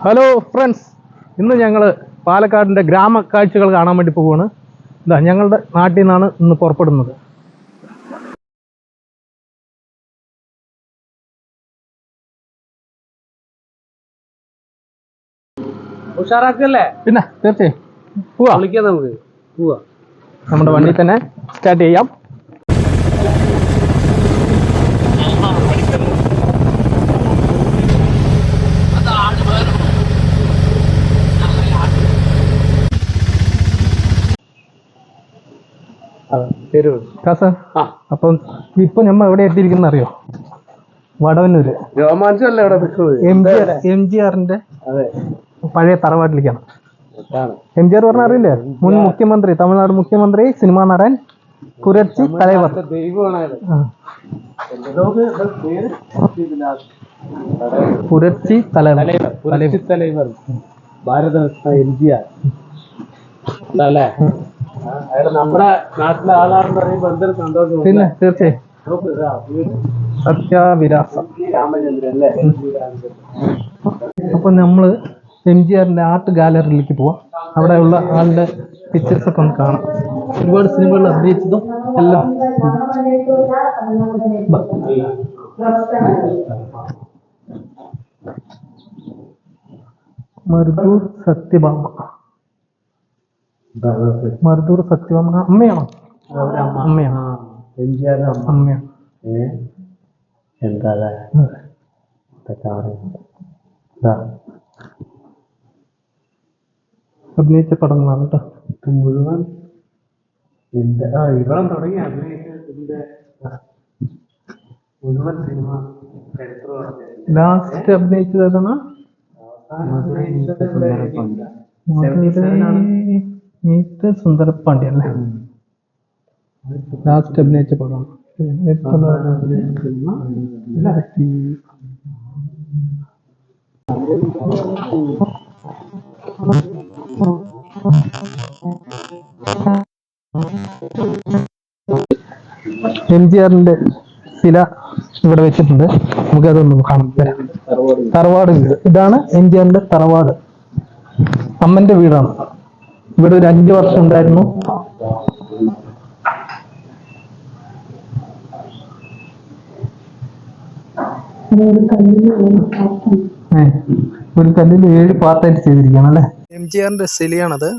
Hello friends, ഇന്ന് ഞങ്ങൾ പാലക്കാടിൻ്റെ ഗ്രാമ കാഴ്ചകൾ കാണാൻ വേണ്ടി പോവുകയാണ്. ഇതാ ഞങ്ങളുടെ നാട്ടിൽ നിന്നാണ് ഇന്ന് പുറപ്പെടുന്നത്. ഉഷാറാക്കല്ലേ? പിന്നെ തീർച്ചയായും പോവാം. നമുക്ക് പോവാം. നമ്മുടെ വണ്ടി തന്നെ സ്റ്റാർട്ട് ചെയ്യാം. അപ്പം ഇപ്പൊ ഞമ്മ എവിടെ എത്തിയിരിക്കുന്ന അറിയോ? വടവന്നൂര് എംജിആറിന്റെ പഴയ തറവാട്ടിലേക്കാണ്. എംജിആർ പറഞ്ഞ അറിയില്ലേ? മുൻ മുഖ്യമന്ത്രി, തമിഴ്നാട് മുഖ്യമന്ത്രി, സിനിമാ നടൻ, പുരട്ചി തലൈവർ. പുരട്ചി തലൈവർ ഭാരത എംജിആർ അല്ലേ? നമ്മുടെ നാട്ടിലെ ആളാണെന്ന് പറയുമ്പോൾ എന്തൊരു സന്തോഷം. പിന്നെ തീർച്ചയായും സത്യാവിലാസം. അപ്പൊ നമ്മള് എംജിആറിന്റെ ആർട്ട് ഗാലറിയിലേക്ക് പോവാം. അവിടെയുള്ള ആളുടെ പിക്ചേഴ്സ് ഒക്കെ ഒന്ന് കാണാം. ഒരുപാട് സിനിമകൾ അഭിനയിച്ചതും എല്ലാം. മരുദൂർ സത്യഭാമ. മരുദൂർ സത്യഭാമ അമ്മയാണോ? അമ്മയാണ്. അമ്മയാണ്. എന്താ അഭിനയിച്ച പടങ്ങളാണ് കേട്ടോ മുഴുവൻ. ഇവിടെ തുടങ്ങി അഭിനയിച്ചതിന്റെ മുഴുവൻ സിനിമ ലാസ്റ്റ് അഭിനയിച്ചത് ഏതാണ്? സുന്ദരപാണ്ഡ്യ അല്ലേ ലാസ്റ്റ് അഭിനയിച്ച പടമാണ്. എംജിആറിന്റെ ശില ഇവിടെ വെച്ചിട്ടുണ്ട്. നമുക്കതൊന്നും കാണാം. തറവാട് വീട് ഇതാണ്. എംജിആറിന്റെ തറവാട്. അമ്മന്റെ വീടാണ്. ഇവിടെ ഒരു 5 വർഷം ഉണ്ടായിരുന്നു. ഒരു കല്ലിൽ 7 പാർട്ടായിട്ട് ചെയ്തിരിക്കുകയാണ് അല്ലേ? എംജിആറിന്റെ ശിലയാണത്.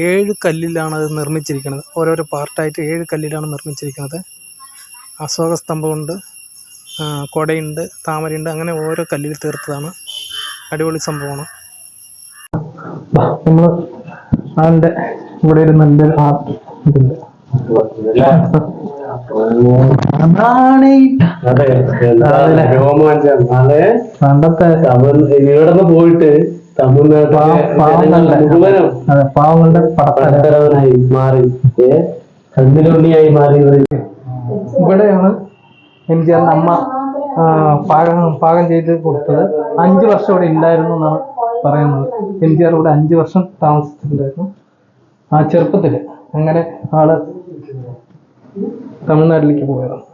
7 കല്ലിലാണ് അത് നിർമ്മിച്ചിരിക്കുന്നത്. ഓരോരോ പാർട്ടായിട്ട് 7 കല്ലിലാണ് നിർമ്മിച്ചിരിക്കുന്നത്. അശോക സ്തംഭമുണ്ട്, കൊടയുണ്ട്, താമരയുണ്ട്, അങ്ങനെ ഓരോ കല്ലിൽ തീർത്തതാണ്. അടിപൊളി സംഭവമാണ്. നമ്മൾ ആളുടെ ഇവിടെ ഒരു നല്ലൊരു ആർട്ട് ഇതുണ്ട്. പണ്ടത്തെ ഇവിടെ പോയിട്ട് പാവങ്ങളുടെ പടത്തലവനായി മാറി, കണ്ണിലുണ്ണിയായി മാറി. ഇവിടെയാണ് എംജിആറിന്റെ അമ്മ പാകം ചെയ്ത് കൊടുത്തത്. 5 വർഷം ഇവിടെ ഉണ്ടായിരുന്നു എന്നാണ് പറയുന്നത്. എംജിആർ ഇവിടെ 5 വർഷം താമസിച്ചിട്ടുണ്ടായിരുന്നു. ആ ചെറുപ്പത്തില് അങ്ങനെ ആള് തമിഴ്നാട്ടിലേക്ക് പോയതാണ്.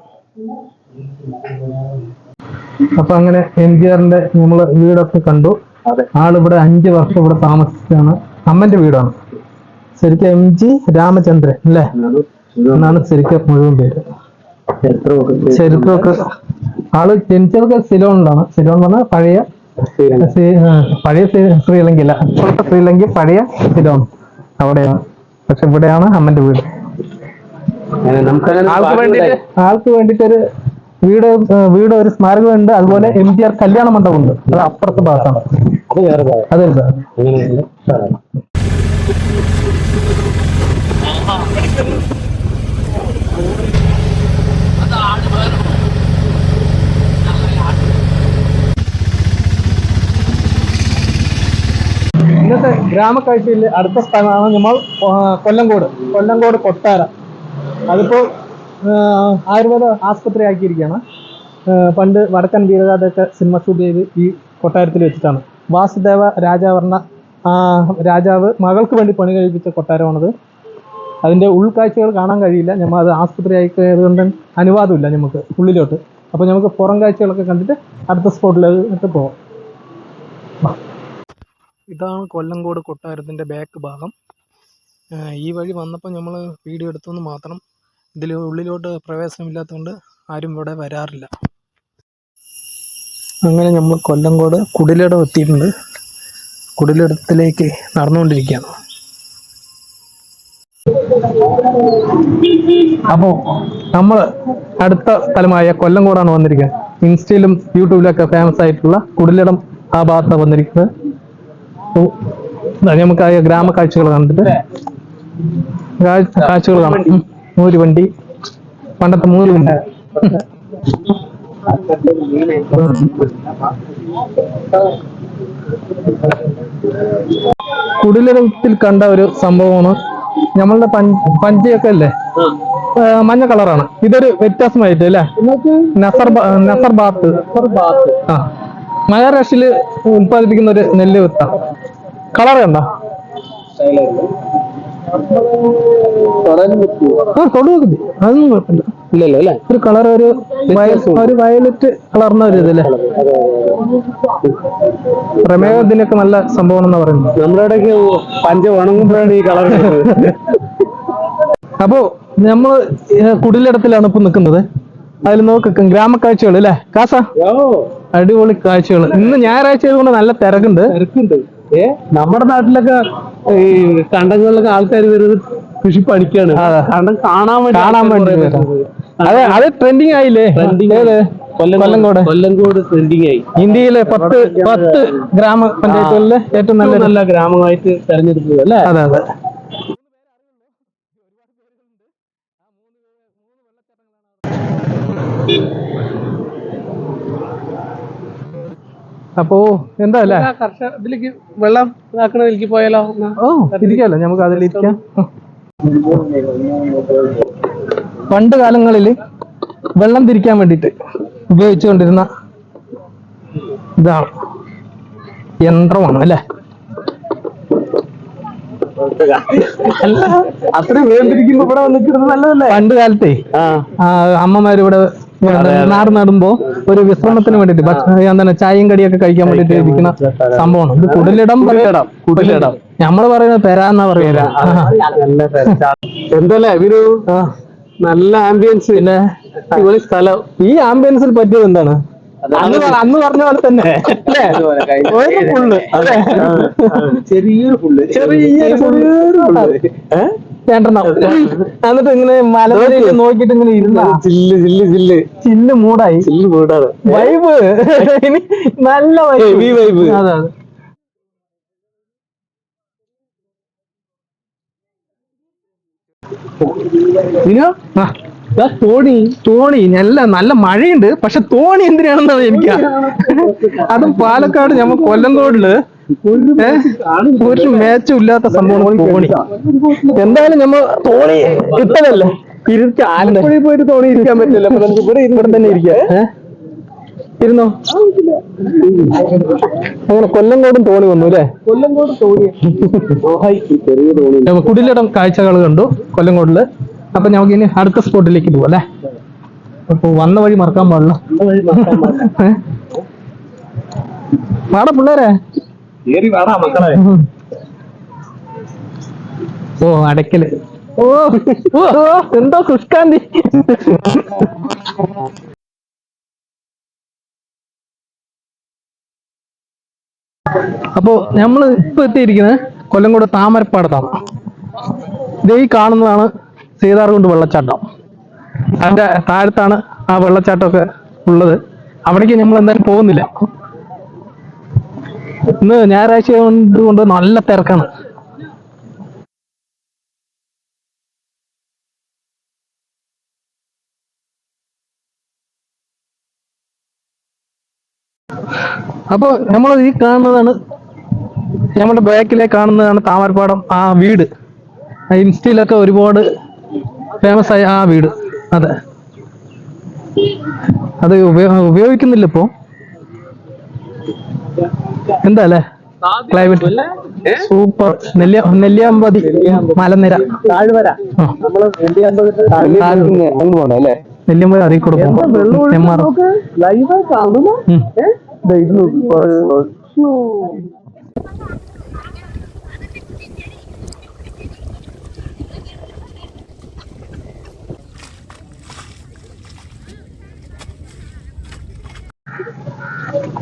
അപ്പൊ അങ്ങനെ എംജിആറിന്റെ നമ്മള് വീടൊക്കെ കണ്ടു. ആളിവിടെ 5 വർഷം ഇവിടെ താമസിച്ചാണ്. അമ്മന്റെ വീടാണ്. ശരിക്കും MG രാമചന്ദ്രൻ അല്ലേ എന്നാണ് ശരിക്കും മുഴുവൻ പേര്. ചരിത്രമൊക്കെ ആള് ജനിച്ചതൊക്കെ സിലോണിലാണ്. സിലോൺ എന്ന് പറഞ്ഞാൽ പഴയ ശ്രീലങ്ക അല്ല, ഇപ്പോഴത്തെ ശ്രീലങ്ക പഴയ സിലോൺ അവിടെയാണ്. പക്ഷെ ഇവിടെയാണ് അമ്മന്റെ വീട്. ആൾക്ക് വേണ്ടിട്ടൊരു വീട് ഒരു സ്മാരകമുണ്ട്. അതുപോലെ MGR കല്യാണ മണ്ഡപമുണ്ട്. അത് അപ്പുറത്തെ ഭാഗത്താണ്. അതെ സാർ. ഇന്നത്തെ ഗ്രാമക്കാഴ്ചയിൽ അടുത്ത സ്ഥലമാണ് നമ്മൾ കൊല്ലങ്കോട് കൊട്ടാരം. അതിപ്പോ ആയുർവേദ ആസ്പത്രി ആക്കിയിരിക്കുകയാണ്. പണ്ട് വടക്കൻ വീരഗാഥയൊക്കെ സിനിമ ഷൂട്ട് ചെയ്ത് ഈ കൊട്ടാരത്തിൽ വെച്ചിട്ടാണ്. വാസുദേവ രാജാവ് മകൾക്ക് വേണ്ടി പണി കഴിപ്പിച്ച കൊട്ടാരമാണത്. അതിൻ്റെ ഉൾക്കാഴ്ചകൾ കാണാൻ കഴിയില്ല. നമ്മൾ അത് ആസ്പത്രി ആയതുകൊണ്ട് അനുവാദമില്ല നമുക്ക് ഉള്ളിലോട്ട്. അപ്പോൾ നമുക്ക് പുറം കാഴ്ചകളൊക്കെ കണ്ടിട്ട് അടുത്ത സ്പോട്ടിലേക്ക് പോകാം. ഇതാണ് കൊല്ലങ്കോട് കൊട്ടാരത്തിൻ്റെ ബാക്ക് ഭാഗം. ഈ വഴി വന്നപ്പോൾ നമ്മൾ വീഡിയോ എടുത്തെന്ന് മാത്രം. ഇതിൽ ഉള്ളിലോട്ട് പ്രവേശനമില്ലാത്തതുകൊണ്ട് ആരും ഇവിടെ വരാറില്ല. അങ്ങനെ നമ്മൾ കൊല്ലങ്കോട് കുടിലിടം എത്തിയിട്ടുണ്ട്. കുടിലിടത്തിലേക്ക് നടന്നുകൊണ്ടിരിക്കുകയാണ്. അപ്പോൾ നമ്മൾ അടുത്ത സ്ഥലമായ കൊല്ലങ്കോടാണ് വന്നിരിക്കുന്നത്. ഇൻസ്റ്റയിലും യൂട്യൂബിലൊക്കെ ഫേമസ് ആയിട്ടുള്ള കുടിലിടം ആ ഭാഗത്താണ് വന്നിരിക്കുന്നത്. നമുക്ക് ആ ഗ്രാമ കാഴ്ചകൾ കണ്ടിട്ട് കാഴ്ചകൾ കാണാം. വണ്ടി, പണ്ടത്തെ വണ്ടി. കുടിലിടത്തിൽ കണ്ട ഒരു സംഭവമാണ് നമ്മളുടെ പഞ്ചയൊക്കെ അല്ലേ, മഞ്ഞ കളറാണ്. ഇതൊരു വ്യത്യാസമായിട്ട് അല്ലേ, നസർ ബാത്ത്. ആ, മഹാരാഷ്ട്രയില് ഉത്പാദിപ്പിക്കുന്ന ഒരു നെല്ല് വിത്ത. കളർ കണ്ട തൊടുവെക്കില്ല, അതൊന്നും കുഴപ്പമില്ല. ഇല്ലല്ലോ അല്ലെ, ഒരു കളർ, ഒരു വയലറ്റ് കളർന്ന ഒരു ഇതല്ലേ. പ്രമേഹത്തിനൊക്കെ നല്ല സംഭവം പറയുന്നത്. നമ്മുടെ ഇടയ്ക്ക് പഞ്ച ഉണങ്ങുമ്പോഴാണ് ഈ കളർ. അപ്പോ നമ്മള് കുടിലിടത്തിലാണ് ഇപ്പൊ നിൽക്കുന്നത്. അതിൽ നോക്കാം ഗ്രാമക്കാഴ്ചകൾ അല്ലേ കാസ, അടിപൊളി കാഴ്ചകൾ. ഇന്ന് ഞായറാഴ്ച ആയതുകൊണ്ട് നല്ല തിരക്കുണ്ട്. നമ്മുടെ നാട്ടിലൊക്കെ ഈ കണ്ടങ്ങളിലൊക്കെ ആൾക്കാർ വരുന്നത് കൃഷി പണിക്കാണ്. കണ്ടം കാണാൻ വേണ്ടി. അതെ, അത് ട്രെൻഡിങ് ആയില്ലേ. കൊല്ലങ്കോട് ട്രെൻഡിങ് ആയി. ഇന്ത്യയിലെ 10 ഗ്രാമപഞ്ചായത്തുകളിലെ ഏറ്റവും നല്ല ഗ്രാമമായിട്ട് തെരഞ്ഞെടുത്തത് അല്ലേ. അതെ അതെ. അപ്പോ എന്താ അല്ലേ, ഇതിലേക്ക് വെള്ളം ഇതാക്കണതിലേക്ക് പോയാലോ? ഇരിക്കാലോ, നമുക്ക് അതിലിരിക്കാം. പണ്ട് കാലങ്ങളിൽ വെള്ളം തിരിക്കാൻ വേണ്ടിയിട്ട് ഉപയോഗിച്ചുകൊണ്ടിരുന്ന ഇതാണ്, യന്ത്രമാണ് അല്ലേ. അത്രയും വേർതിരിക്കുമ്പോ ഇവിടെ വന്നിട്ട് നല്ലതല്ലേ. പണ്ട് കാലത്തെ അമ്മമാര് ഇവിടെ നാട് നടുമ്പോ ഒരു വിശ്രമത്തിന് വേണ്ടിട്ട് എന്താണ് ചായയും കടിയൊക്കെ കഴിക്കാൻ വേണ്ടിട്ട് ഇരിക്കുന്ന സംഭവമാണ് ഇത്. കുടിലിടം നമ്മള് പറയുന്നത് പെരാന്നാ പറയുക. എന്തല്ലേ ഇവര് നല്ല ആംബിയൻസ്, പിന്നെ അടിപൊളി സ്ഥലം. ഈ ആംബിയൻസിൽ പറ്റിയത് എന്താണ്, അന്ന് പറഞ്ഞ പോലെ തന്നെ ചെറിയൊരു പുള്ള്. എന്നിട്ട് ഇങ്ങനെ മലനിരയിൽ നോക്കിട്ട് ഇങ്ങനെ ഇരുന്ന ചില്ല് മൂടായി. വൈബ്, നല്ല വൈബ്. അതെ അതെ. തോണി നല്ല മഴയുണ്ട്, പക്ഷെ തോണി എന്തിനാണെന്നാണ് എനിക്ക്. അതും പാലക്കാട് ഞമ്മ കൊല്ലങ്കോടില് ഒരു മേച്ചും ഇല്ലാത്ത സംഭവം തോണി. എന്തായാലും ഞമ്മ തോണി ഇട്ടതല്ലേ, ആലപ്പുഴയിൽ പോയിട്ട് തോണി ഇരിക്കാൻ പറ്റില്ല. അപ്പൊ നമുക്ക് ഇവിടെ തന്നെ ഇരിക്കാം. ഇരുന്നോ. അങ്ങനെ കൊല്ലങ്കോടും തോണി വന്നു അല്ലേ. കൊല്ലങ്കോട് തോണി, കുടിലിടം കാഴ്ചകൾ കണ്ടു കൊല്ലങ്കോടില്. അപ്പൊ നമുക്ക് ഇനി അടുത്ത സ്പോട്ടിലേക്ക് പോവാം അല്ലേ. അപ്പൊ വന്ന വഴി മറക്കാൻ പാടില്ല. വാടാ പിള്ളേരെ, മക്കളെ. ഓ അടയ്ക്കല്, ഓ എന്തോ ശുഷ്കാന്തി. അപ്പോ നമ്മള് ഇപ്പൊ എത്തിയിരിക്കുന്നത് കൊല്ലങ്കോട് താമരപ്പാടത്താണ്. ഇതേ കാണുന്നതാണ് സീതാർകുണ്ട് വെള്ളച്ചാട്ടം. അതിന്റെ താഴത്താണ് ആ വെള്ളച്ചാട്ടമൊക്കെ ഉള്ളത്. അവിടേക്ക് നമ്മൾ എന്തായാലും പോകുന്നില്ല. ഇന്ന് ഞായറാഴ്ച കൊണ്ട് നല്ല തിരക്കാണ്. അപ്പൊ നമ്മൾ ഈ കാണുന്നതാണ്, നമ്മുടെ ബാക്കിലേക്ക് കാണുന്നതാണ് താമരപ്പാടം. ആ വീട് ഇൻസ്റ്റയിലൊക്കെ ഒരുപാട് ഫേമസ് ആയ ആ വീട്. അതെ, അത് ഉപയോഗിക്കുന്നില്ല ഇപ്പോ. എന്താ അല്ലേ ക്ലൈമറ്റ് സൂപ്പർ. നെല്ലിയാമ്പതി മലനിര, നെല്ലിയാമ്പതി അറിയിക്കൂടെ പോകും.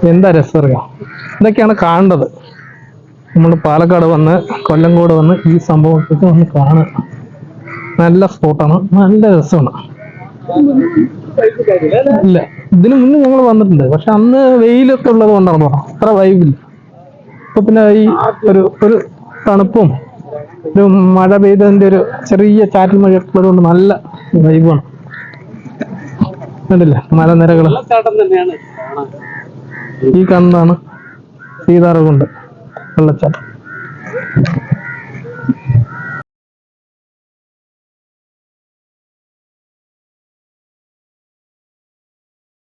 എന്താ രസം അറിയാം. ഇതൊക്കെയാണ് കാണേണ്ടത്. നമ്മൾ പാലക്കാട് വന്ന് കൊല്ലംകോട് വന്ന് ഈ സംഭവത്തൊക്കെ ഒന്ന് കാണുക. നല്ല സ്പോട്ടാണ്, നല്ല രസമാണ്. ഇല്ല, ഇതിനു മുന്നേ ഞങ്ങൾ വന്നിട്ടുണ്ട്, പക്ഷെ അന്ന് വെയിലൊക്കെ ഉള്ളത് കൊണ്ടാണ് അത്ര വൈബില്ല. ഇപ്പൊ പിന്നെ ഈ ഒരു തണുപ്പും ഒരു മഴ പെയ്തതിന്റെ ഒരു ചെറിയ ചാറ്റൽ മഴ ഉള്ളത് കൊണ്ട് നല്ല വൈബാണ്. കണ്ടില്ലേ മലനിരകള്. ഈ കാണുന്നതാണ് സീതാർകുണ്ട് വെള്ളച്ചാട്ടം.